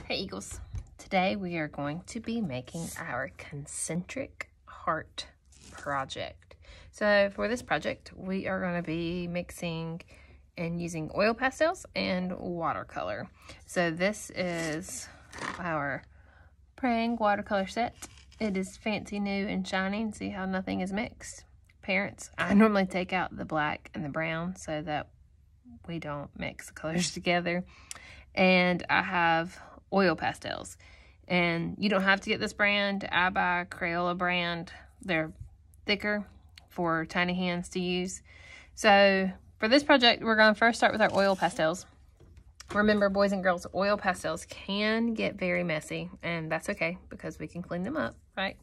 Hey Eagles, today we are going to be making our Concentric Heart project. So for this project, we are going to be mixing and using oil pastels and watercolor. So this is our Praying watercolor set. It is fancy, new, and shining. See how nothing is mixed? Parents, I normally take out the black and the brown so that we don't mix the colors together. And I have oil pastels, and you don't have to get this brand. I buy Crayola brand. They're thicker for tiny hands to use. So for this project, we're going to first start with our oil pastels. Remember, boys and girls, oil pastels can get very messy, and that's okay because we can clean them up, right?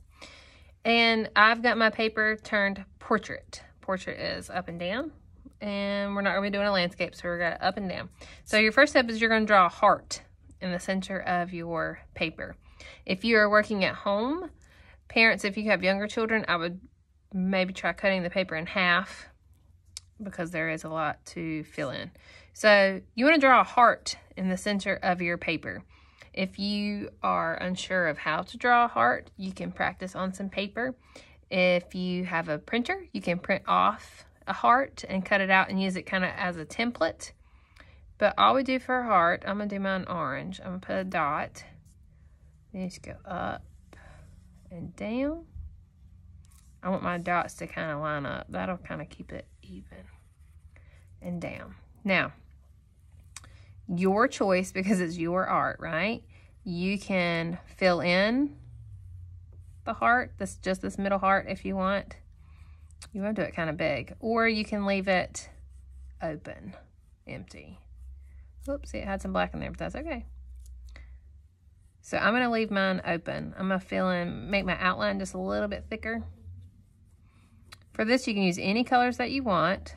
And I've got my paper turned portrait. Portrait is up and down, and we're not going to be doing a landscape, so we're going to up and down. So your first step is you're going to draw a heart in the center of your paper. If you are working at home, parents, if you have younger children, I would maybe try cutting the paper in half because there is a lot to fill in. So you want to draw a heart in the center of your paper. If you are unsure of how to draw a heart, you can practice on some paper. If you have a printer, you can print off a heart and cut it out and use it kind of as a template. But all we do for a heart, I'm going to do mine orange. I'm going to put a dot. Then just go up and down. I want my dots to kind of line up. That'll kind of keep it even. And down. Now, your choice, because it's your art, right? You can fill in the heart, just this middle heart if you want. You want to do it kind of big. Or you can leave it open, empty. Whoops, it had some black in there, but that's okay. So I'm going to leave mine open. I'm going to fill in, make my outline just a little bit thicker. For this, you can use any colors that you want.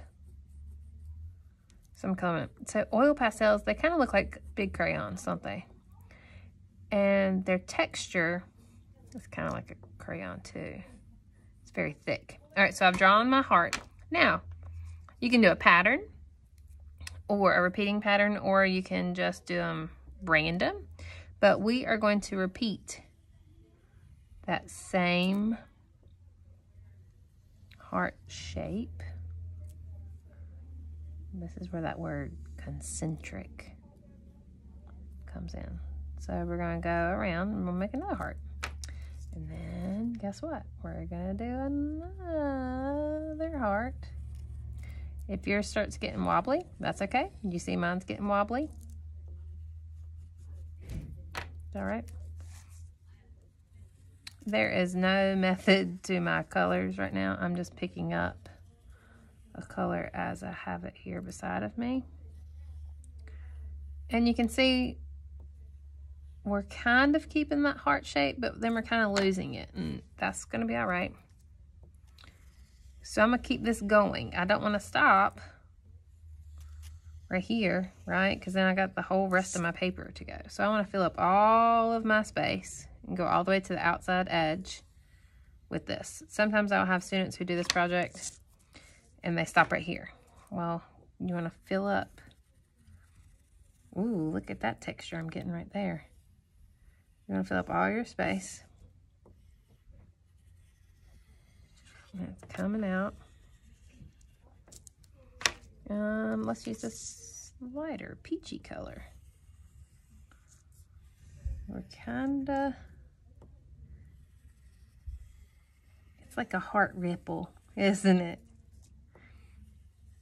So oil pastels, they kind of look like big crayons, don't they? And their texture is kind of like a crayon too. It's very thick. All right, so I've drawn my heart. Now, you can do a pattern or a repeating pattern, or you can just do them random. But we are going to repeat that same heart shape. This is where that word concentric comes in. So we're going to go around and we'll make another heart. And then guess what? We're going to do another heart. If yours starts getting wobbly, that's okay. You see mine's getting wobbly? All right. There is no method to my colors right now. I'm just picking up a color as I have it here beside of me. And you can see we're kind of keeping that heart shape, but then we're kind of losing it, and that's going to be all right. So I'm going to keep this going. I don't want to stop right here, right? Because then I got the whole rest of my paper to go. So I want to fill up all of my space and go all the way to the outside edge with this. Sometimes I'll have students who do this project and they stop right here. Well, you want to fill up. Ooh, look at that texture I'm getting right there. You want to fill up all your space. And it's coming out. Let's use this lighter peachy color. We're kinda, it's like a heart ripple, isn't it?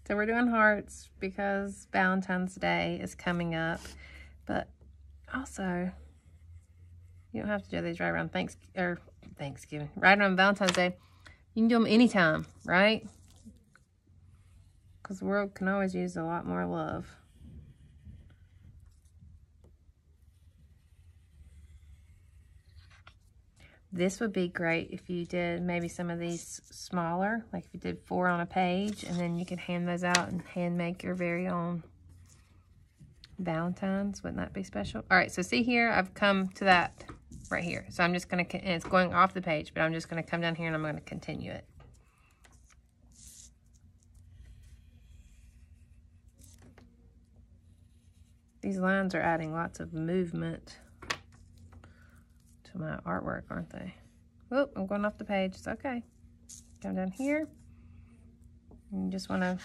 So we're doing hearts because Valentine's Day is coming up, but also you don't have to do these right around Thanksgiving, right around Valentine's Day. You can do them anytime, right? Because the world can always use a lot more love. This would be great if you did maybe some of these smaller, like if you did 4 on a page, and then you could hand those out and hand make your very own Valentine's. Wouldn't that be special? All right, so see here, I've come to that right here. So I'm just going to, and it's going off the page, but I'm just going to come down here and I'm going to continue it. These lines are adding lots of movement to my artwork, aren't they? Oh, I'm going off the page. It's okay. Come down here. You just want to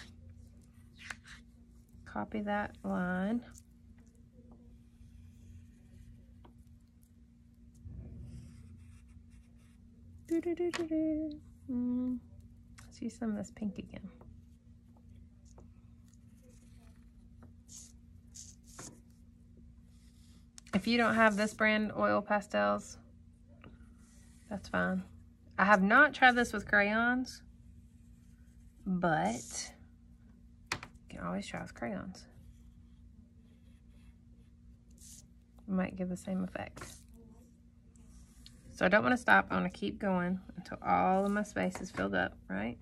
copy that line. Let's use some of this pink again. If you don't have this brand oil pastels, that's fine. I have not tried this with crayons, but you can always try with crayons. It might give the same effect. So I don't want to stop. I want to keep going until all of my space is filled up, right?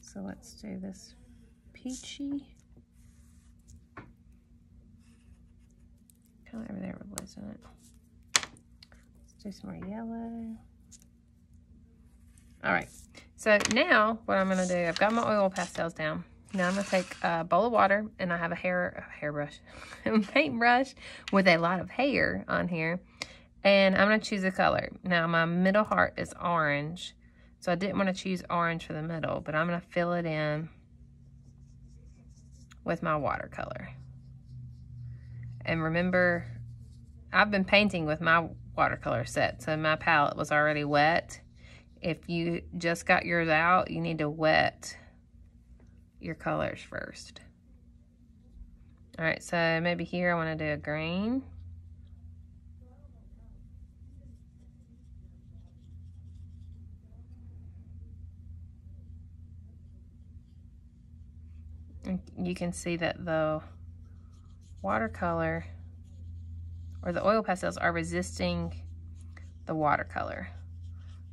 So let's do this peachy. Kind of over there with blues in it. Let's do some more yellow. All right, so now what I'm gonna do, I've got my oil pastels down. Now I'm gonna take a bowl of water, and I have a hairbrush, a paintbrush with a lot of hair on here, and I'm gonna choose a color. Now my middle heart is orange, so I didn't want to choose orange for the middle, but I'm gonna fill it in with my watercolor. And remember, I've been painting with my watercolor set, so my palette was already wet. If you just got yours out, you need to wet your colors first. All right, so maybe here I want to do a green. And you can see that the watercolor or the oil pastels are resisting the watercolor,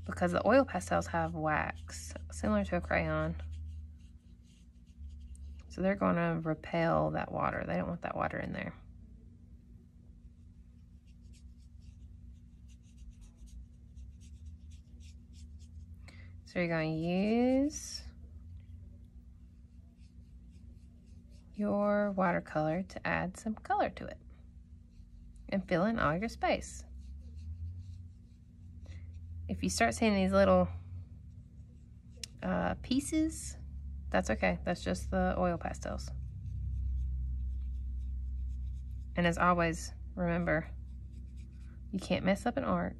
because the oil pastels have wax, similar to a crayon. So they're going to repel that water. They don't want that water in there. So you're going to use your watercolor to add some color to it and fill in all your space. If you start seeing these little pieces, that's okay. That's just the oil pastels. And as always, remember, you can't mess up an art.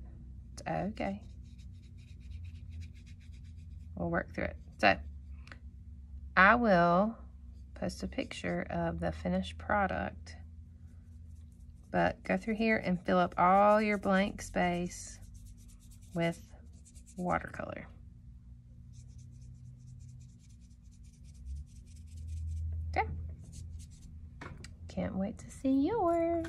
It's okay. We'll work through it. So I will post a picture of the finished product, but go through here and fill up all your blank space with watercolor. Okay. Can't wait to see yours.